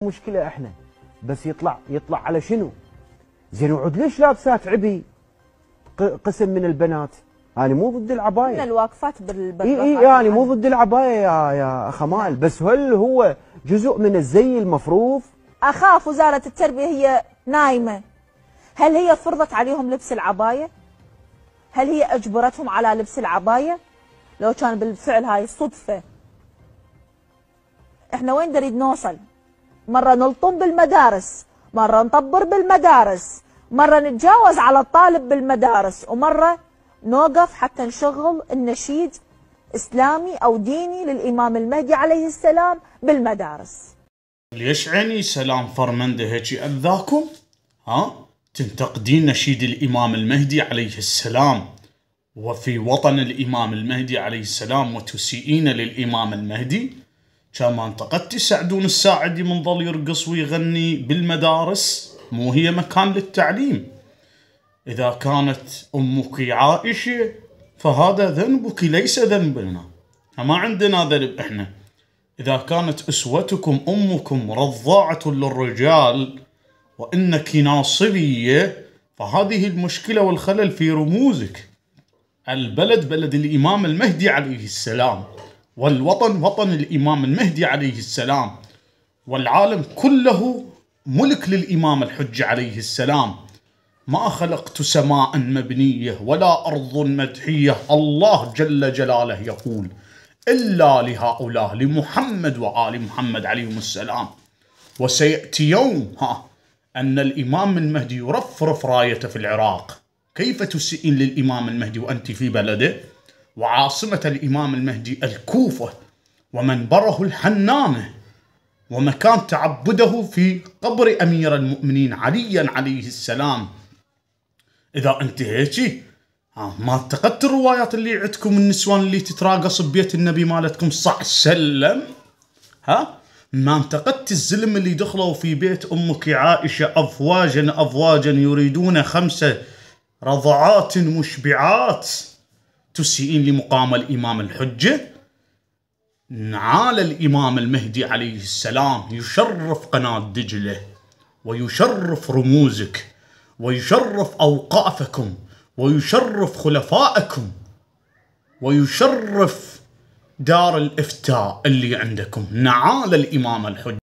مشكلة احنا بس يطلع على شنو؟ زين وعد ليش لابسات عبي قسم من البنات؟ انا مو ضد العبايه. من الواقفات اي يعني مو ضد العبايه يا خمال، بس هل هو جزء من الزي المفروض؟ اخاف وزارة التربية هي نايمة. هل هي فرضت عليهم لبس العباية؟ هل هي اجبرتهم على لبس العباية؟ لو كان بالفعل هاي صدفة. احنا وين نريد نوصل؟ مرة نلطم بالمدارس، مرة نطبر بالمدارس، مرة نتجاوز على الطالب بالمدارس، ومرة نوقف حتى نشغل النشيد إسلامي أو ديني للإمام المهدي عليه السلام بالمدارس. ليش عيني سلام فرمنده هيك أذاكم؟ تنتقدين نشيد الإمام المهدي عليه السلام وفي وطن الإمام المهدي عليه السلام وتسيئين للإمام المهدي؟ كما انتقدتي سعدون الساعدي من ظل يرقص ويغني بالمدارس، مو هي مكان للتعليم. إذا كانت أمك عائشة فهذا ذنبك ليس ذنبنا، ما عندنا ذنب إحنا. إذا كانت أسوتكم أمكم رضاعة للرجال وإنك ناصبية فهذه المشكلة والخلل في رموزك. البلد بلد الإمام المهدي عليه السلام، والوطن وطن الإمام المهدي عليه السلام، والعالم كله ملك للإمام الحجة عليه السلام. ما خلقت سماء مبنية ولا أرض مدحية، الله جل جلاله يقول، إلا لهؤلاء لمحمد وآل محمد عليهم السلام. وسيأتي يوم أن الإمام المهدي يرفرف رايته في العراق. كيف تسئين للإمام المهدي وأنت في بلده؟ وعاصمة الإمام المهدي الكوفة، ومنبره الحنانة، ومكان تعبده في قبر أمير المؤمنين عليا عليه السلام. إذا أنت هيك ما انتقدت الروايات اللي عندكم النسوان اللي تتراقص ببيت النبي مالتكم صلى الله عليه وسلم؟ ما انتقدت الزلم اللي دخلوا في بيت أمك عائشة أفواجا أفواجا يريدون 5 رضعات مشبعات تسيئين لمقام الإمام الحجة؟ نعال الإمام المهدي عليه السلام يشرف قناة دجلة، ويشرف رموزك، ويشرف أوقافكم، ويشرف خلفائكم، ويشرف دار الإفتاء اللي عندكم. نعال الإمام الحجة.